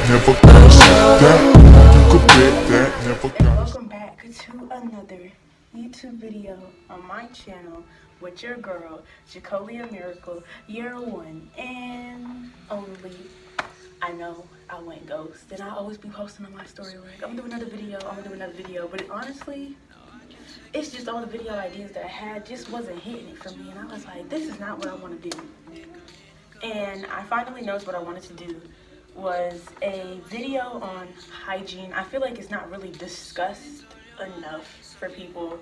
never got that. You could bet that, never got. Welcome back to another YouTube video on my channel with your girl, Jacolia Miracle, year one and only. I know I went ghost, and I always be posting on my story like, I'm gonna do another video, but honestly, it's just all the video ideas that I had just wasn't hitting it for me, and I was like, this is not what I want to do. And I finally knows what I wanted to do was a video on hygiene. I feel like it's not really discussed enough for people.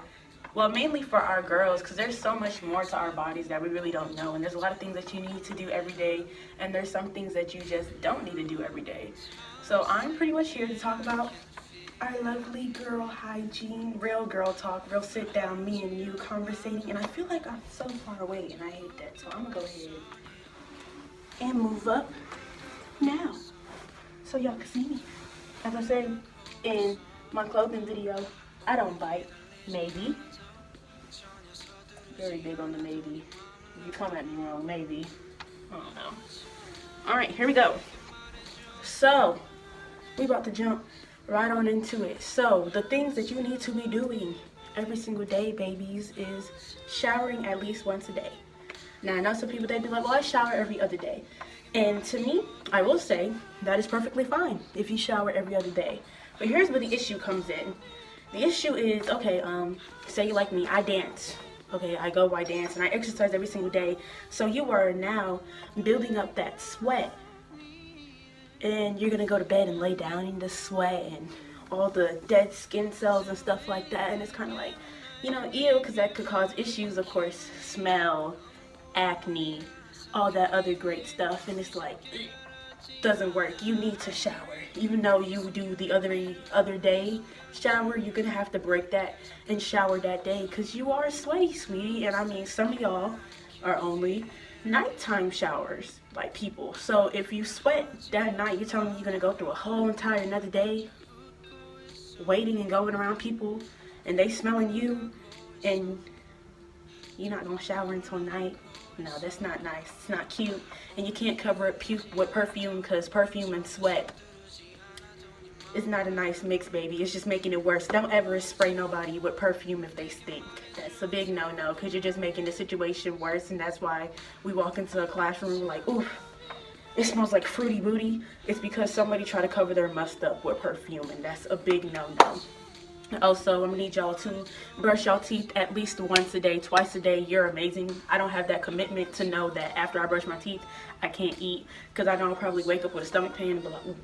Well, mainly for our girls, because there's so much more to our bodies that we really don't know. And there's a lot of things that you need to do every day. And there's some things that you just don't need to do every day. So I'm pretty much here to talk about our lovely girl hygiene, real girl talk, real sit down, me and you conversating. And I feel like I'm so far away and I hate that. So I'm going to go ahead and move up now so y'all can see me. As I said in my clothing video, I don't bite. Maybe. Very big on the maybe. If you come at me wrong, maybe. I don't know. Alright, here we go. So, we about to jump right on into it. So, the things that you need to be doing every single day, babies, is showering at least once a day. Now, I know some people, they be like, well, I shower every other day. And to me, I will say, that is perfectly fine if you shower every other day. But here's where the issue comes in. The issue is, okay, say you like me, I dance. Okay, I dance and I exercise every single day. So you are now building up that sweat. And you're gonna go to bed and lay down in the sweat and all the dead skin cells and stuff like that. And it's kind of like, you know, ew, because that could cause issues, of course, smell, acne, all that other great stuff. And it's like, doesn't work. You need to shower. Even though you do the other day shower, you're gonna have to break that and shower that day because you are sweaty, sweetie. And I mean, some of y'all are only nighttime showers, like people. So if you sweat that night, you're telling me you're gonna go through a whole entire another day waiting and going around people and they smelling you and you're not gonna shower until night. No, that's not nice. It's not cute. And you can't cover it with perfume because perfume and sweat is not a nice mix, baby. It's just making it worse. Don't ever spray nobody with perfume if they stink. That's a big no-no because you're just making the situation worse. And that's why we walk into a classroom like, ooh, it smells like fruity booty. It's because somebody tried to cover their must up with perfume, and that's a big no-no. Also, I'm gonna need y'all to brush y'all teeth at least once a day, twice a day. You're amazing. I don't have that commitment to know that after I brush my teeth, I can't eat because I know I'll probably wake up with a stomach pain and be like, ooh,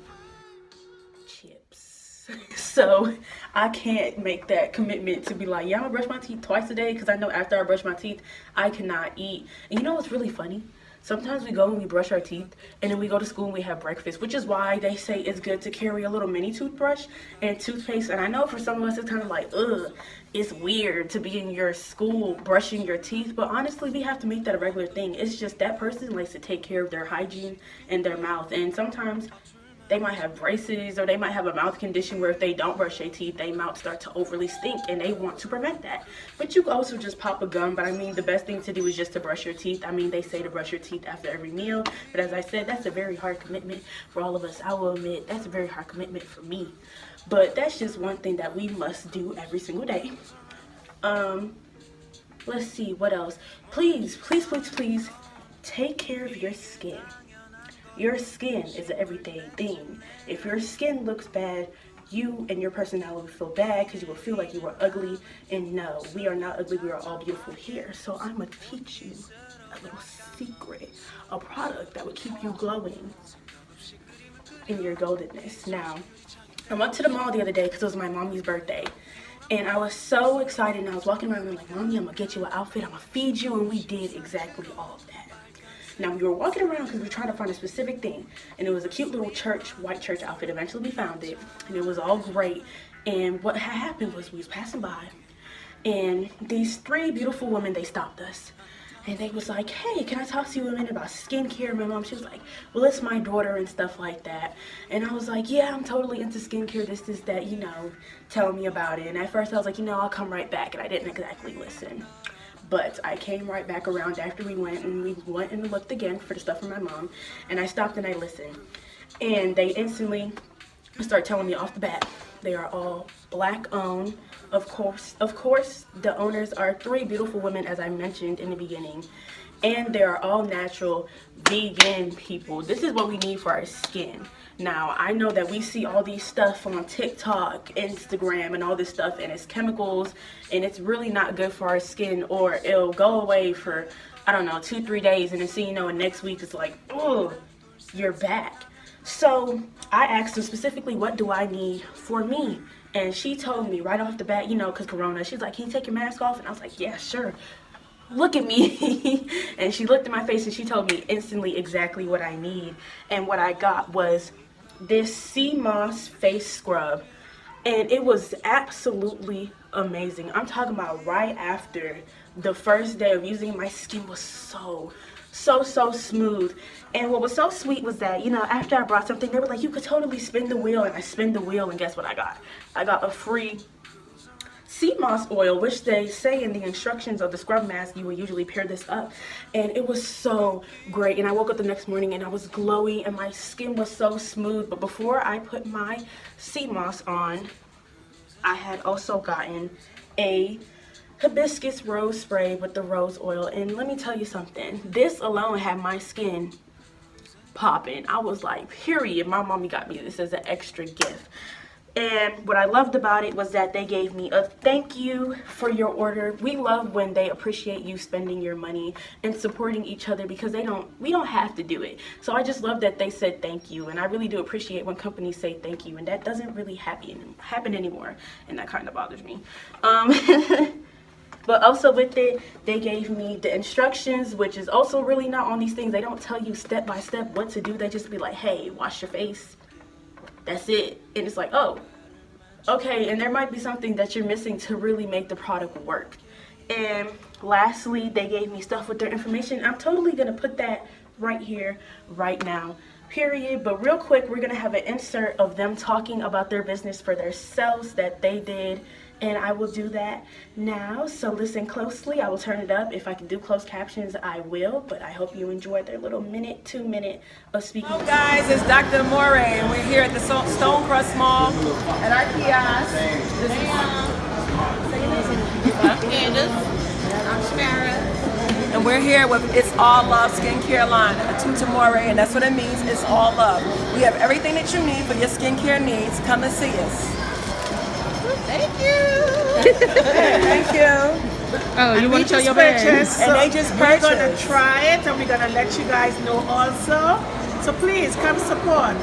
chips. So I can't make that commitment to be like, yeah, I'm gonna brush my teeth twice a day because I know after I brush my teeth, I cannot eat. And you know what's really funny? Sometimes we go and we brush our teeth and then we go to school and we have breakfast, which is why they say it's good to carry a little mini toothbrush and toothpaste. And I know for some of us it's kind of like, ugh, it's weird to be in your school brushing your teeth. But honestly, we have to make that a regular thing. It's just that person likes to take care of their hygiene and their mouth. And sometimes they might have braces or they might have a mouth condition where if they don't brush their teeth, they might start to overly stink and they want to prevent that. But you can also just pop a gum. But I mean, the best thing to do is just to brush your teeth. I mean, they say to brush your teeth after every meal. But as I said, that's a very hard commitment for all of us. I will admit, that's a very hard commitment for me. But that's just one thing that we must do every single day. Let's see, what else? Please, please, please, please take care of your skin. Your skin is an everyday thing. If your skin looks bad, you and your personality will feel bad because you will feel like you were ugly. And no, we are not ugly. We are all beautiful here. So I'm going to teach you a little secret, a product that would keep you glowing in your goldenness. Now, I went to the mall the other day because it was my mommy's birthday. And I was so excited. And I was walking around and I'm like, Mommy, I'm going to get you an outfit. I'm going to feed you. And we did exactly all of that. Now, we were walking around because we were trying to find a specific thing. And it was a cute little white church outfit. Eventually, we found it. And it was all great. And what had happened was we was passing by. And these three beautiful women, they stopped us. And they was like, hey, can I talk to you a minute about skincare? My mom, she was like, well, it's my daughter and stuff like that. And I was like, yeah, I'm totally into skincare, this, that, you know, tell me about it. And at first I was like, you know, I'll come right back. And I didn't exactly listen. But I came right back around after we went and looked again for the stuff from my mom, and I stopped and I listened. And they instantly start telling me off the bat, they are all black owned. Of course, the owners are 3 beautiful women, as I mentioned in the beginning. And they are all natural, vegan people. This is what we need for our skin. Now, I know that we see all these stuff on TikTok, Instagram, and all this stuff, and it's chemicals, and it's really not good for our skin, or it'll go away for, I don't know, 2-3 days, and then see, you know, and next week it's like, oh, you're back. So I asked her specifically, what do I need for me? And she told me right off the bat, you know, because Corona, she's like, can you take your mask off? And I was like, yeah, sure. Look at me. And she looked at my face and she told me instantly exactly what I need. And what I got was this sea moss face scrub. And it was absolutely amazing. I'm talking about right after the first day of using it, my skin was so smooth. And what was so sweet was that, you know, after I brought something, they were like, you could totally spin the wheel. And I spin the wheel, and guess what I got? I got a free sea moss oil, which they say in the instructions of the scrub mask, you will usually pair this up. And it was so great. And I woke up the next morning and I was glowy and my skin was so smooth. But before I put my sea moss on, I had also gotten a hibiscus rose spray with the rose oil. And let me tell you something, this alone had my skin popping. I was like, period. My mommy got me this as an extra gift. And what I loved about it was that they gave me a thank you for your order. We love when they appreciate you spending your money and supporting each other, because we don't have to do it. So I just love that they said thank you, and I really do appreciate when companies say thank you, and that doesn't really happen anymore, and that kind of bothers me. But also with it, they gave me the instructions, which is also really not on these things. They don't tell you step by step what to do. They just be like, hey, wash your face. That's it. And it's like, oh, okay. And there might be something that you're missing to really make the product work. And lastly, they gave me stuff with their information. I'm totally going to put that right here, right now, period. But real quick, we're going to have an insert of them talking about their business for themselves that they did. And I will do that now. So listen closely. I will turn it up. If I can do closed captions, I will. But I hope you enjoyed their little 2-minute of speaking. Hello guys, it's Dr. Amore, and we're here at the Stonecrest Mall at our kiosk. This is I'm Shamara. and we're here with It's All Love skincare line, a Tutamore, and that's what it means. It's all love. We have everything that you need for your skincare needs. Come and see us. Thank you. Thank you. Oh, you want to show your purchase, And they just we're gonna purchased. try it, and we're gonna let you guys know also. So please come support.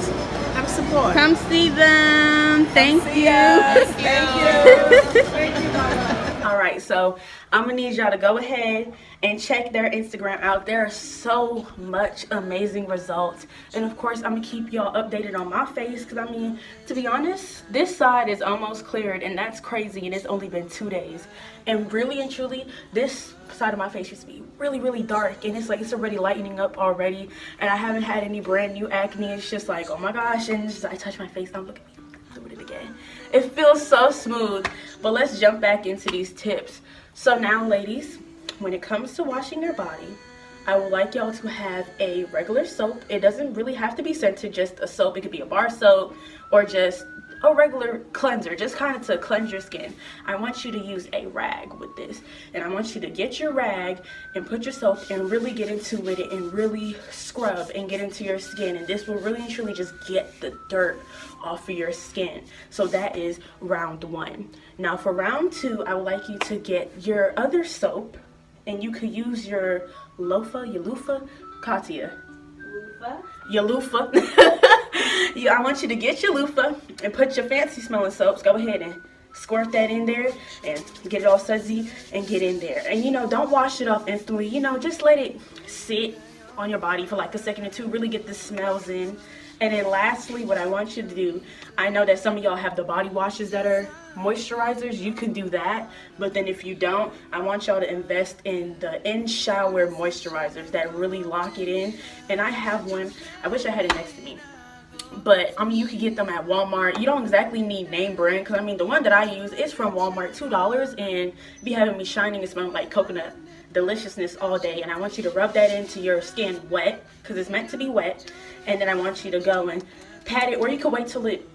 Come support. Come see them. Thank See you. us. Thank you. Thank you, Mama. All right, so I'm gonna need y'all to go ahead and check their Instagram out. There are so much amazing results, and of course I'm gonna keep y'all updated on my face, because I mean, to be honest, this side is almost cleared, and that's crazy, and it's only been 2 days. And really and truly, this side of my face used to be really dark, and it's like it's already lightening up already, and I haven't had any brand new acne. It's just like, oh my gosh. And it's just, I touch my face, I'm looking at me, I'm doing it again. It feels so smooth. But let's jump back into these tips. So now, ladies, when it comes to washing your body, I would like y'all to have a regular soap. It doesn't really have to be scented, just a soap. It could be a bar soap or just a regular cleanser, just kind of to cleanse your skin. I want you to use a rag with this, and I want you to get your rag and put your soap and really get into it and really scrub and get into your skin, and this will really and truly just get the dirt off of your skin. So that is round 1. Now for round 2, I would like you to get your other soap, and you could use your loofah, Katia. Your loofah. Yeah, I want you to get your loofah and put your fancy smelling soaps. Go ahead and squirt that in there and get it all sudsy and get in there. And you know, don't wash it off instantly. You know, just let it sit on your body for like a second or two. Really get the smells in. And then lastly, what I want you to do, I know that some of y'all have the body washes that are moisturizers. You can do that. But then if you don't, I want y'all to invest in the in-shower moisturizers that really lock it in. And I have one. I wish I had it next to me. But I mean, you could get them at Walmart. You don't exactly need name brand, because I mean, the one that I use is from Walmart, $2, and be having me shining and smelling like coconut deliciousness all day. And I want you to rub that into your skin wet, because it's meant to be wet. And then I want you to go and pat it, or you could wait till it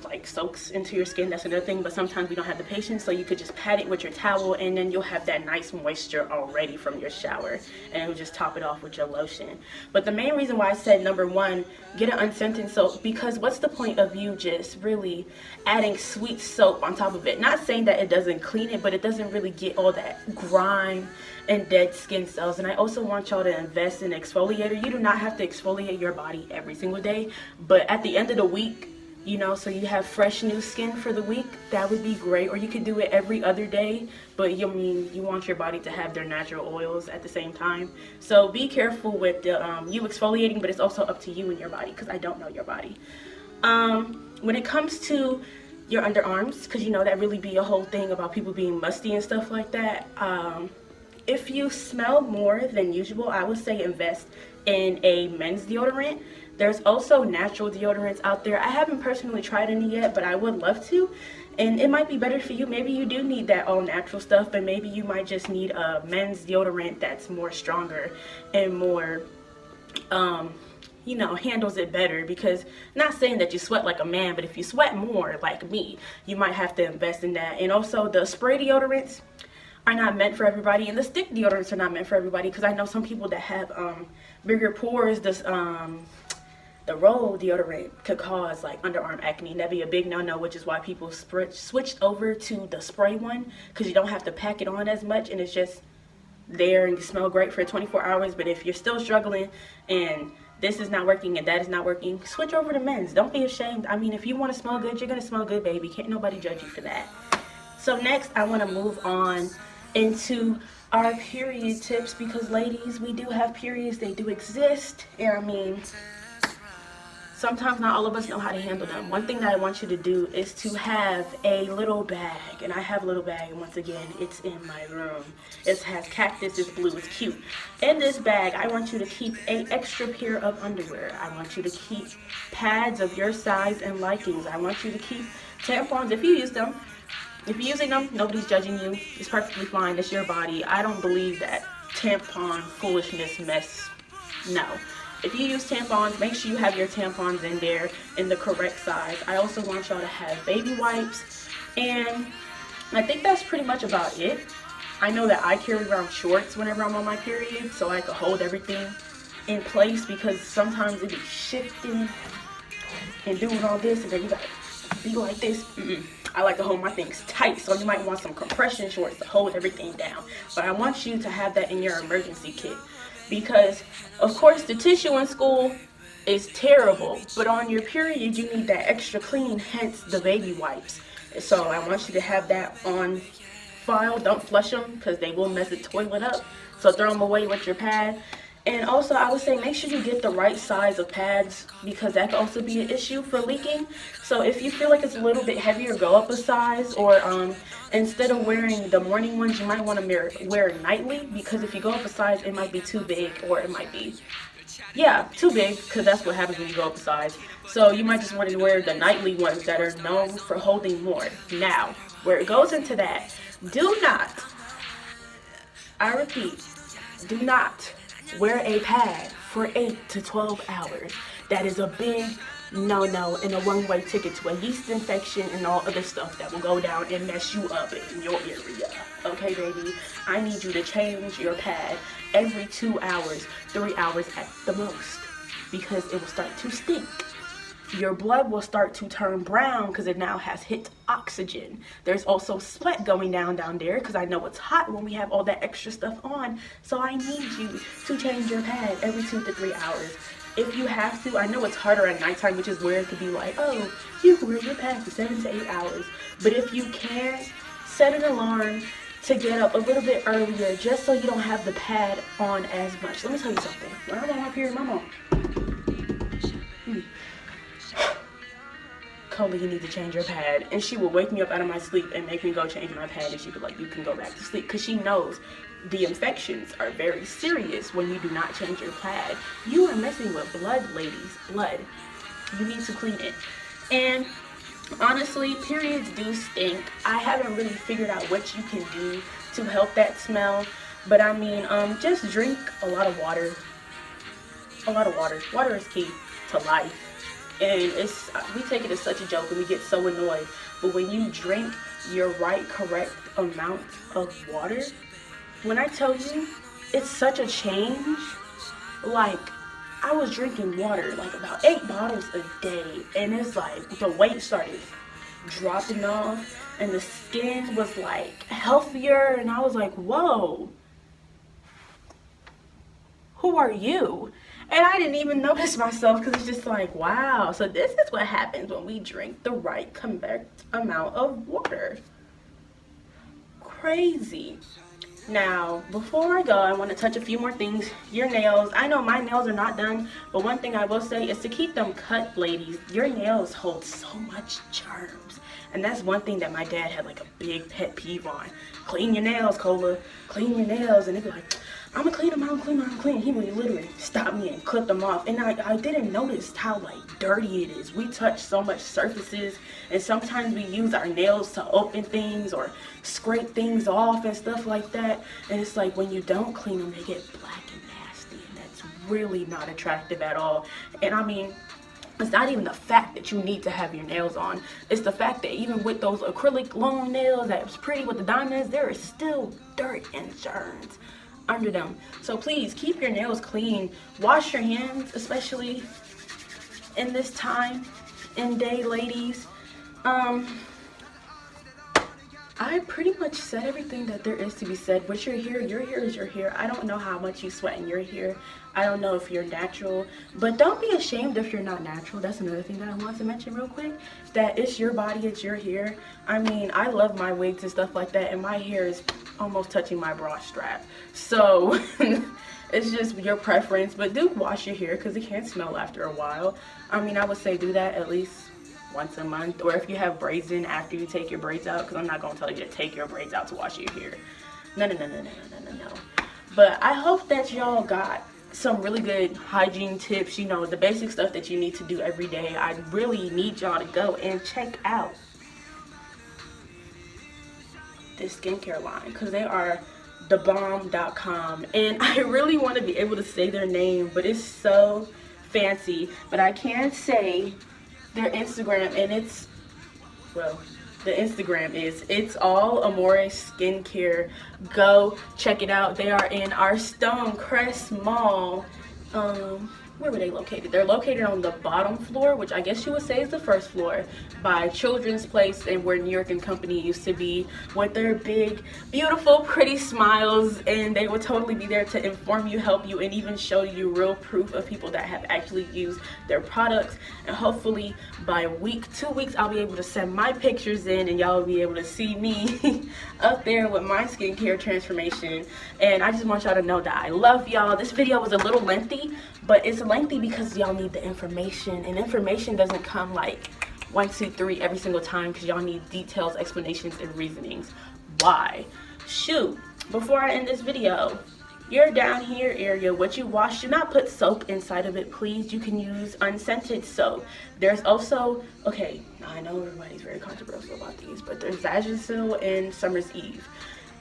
like soaks into your skin. That's another thing, but sometimes we don't have the patience, so you could just pat it with your towel, and then you'll have that nice moisture already from your shower, and it'll just top it off with your lotion. But the main reason why I said number one, get an unscented soap, because what's the point of you just really adding sweet soap on top of it? Not saying that it doesn't clean it, but it doesn't really get all that grime and dead skin cells. And I also want y'all to invest in exfoliator. You do not have to exfoliate your body every single day, but at the end of the week, you know, so you have fresh new skin for the week, that would be great. Or you could do it every other day, but you want your body to have their natural oils at the same time. So be careful with the you exfoliating, but it's also up to you and your body, because I don't know your body. When it comes to your underarms, because you know that really be a whole thing about people being musty and stuff like that. If you smell more than usual, I would say invest in a men's deodorant. There's also natural deodorants out there. I haven't personally tried any yet, but I would love to. And it might be better for you. Maybe you do need that all natural stuff, but maybe you might just need a men's deodorant that's more stronger and more, you know, handles it better. Because, not saying that you sweat like a man, but if you sweat more like me, you might have to invest in that. And also the spray deodorants are not meant for everybody, and the stick deodorants are not meant for everybody, because I know some people that have bigger pores. The roll deodorant could cause like underarm acne. That'd be a big no-no, which is why people switched over to the spray one, because you don't have to pack it on as much, and it's just there and you smell great for 24 hours. But if you're still struggling and this is not working and that is not working, switch over to men's. Don't be ashamed. I mean, if you want to smell good, you're gonna smell good, baby. Can't nobody judge you for that. So next, I want to move on into our period tips, because ladies, we do have periods. They do exist, and I mean, sometimes not all of us know how to handle them. One thing that I want you to do is to have a little bag, and I have a little bag, and once again, it's in my room. It has cactus, it's blue, it's cute. In this bag, I want you to keep an extra pair of underwear. I want you to keep pads of your size and likings. I want you to keep tampons if you use them. If you're using them, nobody's judging you. It's perfectly fine. It's your body. I don't believe that tampon foolishness mess. No. If you use tampons, make sure you have your tampons in there in the correct size. I also want y'all to have baby wipes. And I think that's pretty much about it. I know that I carry around shorts whenever I'm on my period, so I can hold everything in place, because sometimes it be shifting and doing all this, and then you gotta be like this. I like to hold my things tight, so you might want some compression shorts to hold everything down. But I want you to have that in your emergency kit, because of course the tissue in school is terrible, but on your period you need that extra clean, hence the baby wipes. So I want you to have that on file. Don't flush them, because they will mess the toilet up, so throw them away with your pad. And also, I would say make sure you get the right size of pads, because that could also be an issue for leaking. So if you feel like it's a little bit heavier, go up a size. Or instead of wearing the morning ones, you might want to wear nightly, because if you go up a size, it might be too big, or it might be, yeah, too big, because that's what happens when you go up a size. So you might just want to wear the nightly ones that are known for holding more. Now, where it goes into that, do not, I repeat, do not wear a pad for 8 to 12 hours. That is a big no-no and a one-way ticket to a yeast infection and all other stuff that will go down and mess you up in your area. Okay, baby? I need you to change your pad every 2 hours, 3 hours at the most, because it will start to stink. Your blood will start to turn brown, because it now has hit oxygen. There's also sweat going down there, because I know it's hot when we have all that extra stuff on. So I need you to change your pad every 2 to 3 hours. If you have to, I know it's harder at nighttime, which is where it could be like, oh, you can wear your pad for 7 to 8 hours. But if you can, set an alarm to get up a little bit earlier, just so you don't have the pad on as much. Let me tell you something. When I'm on my period, my mom, Coley, you need to change your pad. And she will wake me up out of my sleep and make me go change my pad, and she'd be like, you can go back to sleep, because she knows the infections are very serious when you do not change your pad. You are messing with blood, ladies, blood. You need to clean it. And honestly, periods do stink. I haven't really figured out what you can do to help that smell. But I mean, just drink a lot of water. A lot of water. Water is key to life. And we take it as such a joke and we get so annoyed. But when you drink your correct amount of water, when I tell you, it's such a change. Like, I was drinking water like about 8 bottles a day, and it's like the weight started dropping off and the skin was like healthier, and I was like, whoa, who are you? And I didn't even notice myself, because it's just like, wow. So this is what happens when we drink the right correct amount of water. Crazy. Now, before I go, I want to touch a few more things. Your nails. I know my nails are not done, but one thing I will say is to keep them cut, ladies. Your nails hold so much germs. And that's one thing that my dad had like a big pet peeve on. Clean your nails, Cola. Clean your nails. And he'd be like, I'm gonna clean them, I'm gonna clean them. He would literally stop me and clip them off. And I didn't notice how like dirty it is. We touch so much surfaces, and sometimes we use our nails to open things or scrape things off and stuff like that. And it's like when you don't clean them, they get black and nasty, and that's really not attractive at all. And I mean, it's not even the fact that you need to have your nails on. It's the fact that even with those acrylic long nails that's pretty with the diamonds, there is still dirt and germs under them. So please keep your nails clean. Wash your hands, especially in this time and day, ladies. I pretty much said everything that there is to be said. With your hair is your hair. I don't know how much you sweat in your hair. I don't know if you're natural, but don't be ashamed if you're not natural. That's another thing that I want to mention real quick, that it's your body, it's your hair. I mean, I love my wigs and stuff like that, and my hair is almost touching my bra strap. So it's just your preference, but do wash your hair because it can smell after a while. I mean, I would say do that at least once a month, or if you have braids in after you take your braids out, because I'm not going to tell you to take your braids out to wash your hair. No. But I hope that y'all got some really good hygiene tips, you know, the basic stuff that you need to do every day. I really need y'all to go and check out this skincare line, because they are thebomb.com, and I really want to be able to say their name, but it's so fancy. But I can say their Instagram, and it's, well, the Instagram is It's All Amore Skincare. Go check it out. They are in our Stonecrest Mall. Where were they located? They're located on the bottom floor, which I guess you would say is the first floor, by Children's Place, and where New York and Company used to be, with their big, beautiful, pretty smiles. And they will totally be there to inform you, help you, and even show you real proof of people that have actually used their products. And hopefully by week, 2 weeks, I'll be able to send my pictures in, and y'all will be able to see me up there with my skincare transformation. And I just want y'all to know that I love y'all. This video was a little lengthy, but it's lengthy because y'all need the information, and information doesn't come like 1, 2, 3 every single time, because y'all need details, explanations, and reasonings why. Shoot, before I end this video, your down here area, what you wash, do not put soap inside of it, please. You can use unscented soap. There's also, okay, I know everybody's very controversial about these, but there's Vagisil and Summer's Eve.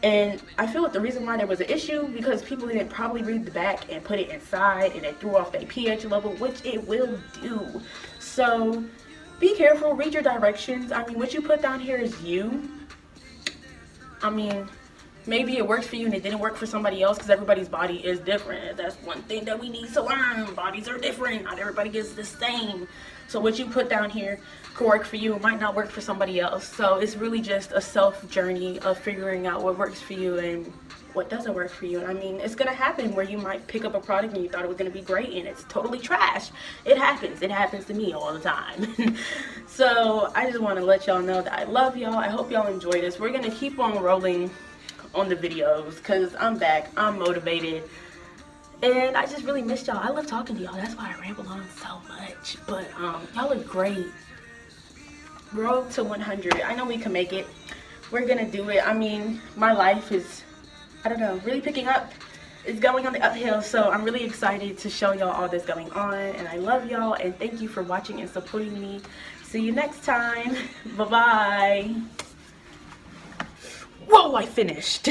And I feel like the reason why there was an issue, because people didn't probably read the back and put it inside, and it threw off their pH level, which it will do. So be careful, read your directions. I mean, what you put down here is you. I mean, maybe it works for you and it didn't work for somebody else, because everybody's body is different. That's one thing that we need to learn. Bodies are different. Not everybody gets the same. So what you put down here could work for you, it might not work for somebody else. So it's really just a self journey of figuring out what works for you and what doesn't work for you. And I mean, it's gonna happen where you might pick up a product and you thought it was gonna be great and it's totally trash. It happens to me all the time. So I just want to let y'all know that I love y'all. I hope y'all enjoy this. We're gonna keep on rolling on the videos, because I'm back, I'm motivated, and I just really missed y'all. I love talking to y'all. That's why I ramble on so much. But y'all are great. Road to 100. I know we can make it. We're gonna do it. I mean, my life is, I don't know, really picking up. It's going on the uphill, so I'm really excited to show y'all all this going on. And I love y'all, and thank you for watching and supporting me. See you next time. Bye-bye. Whoa, I finished.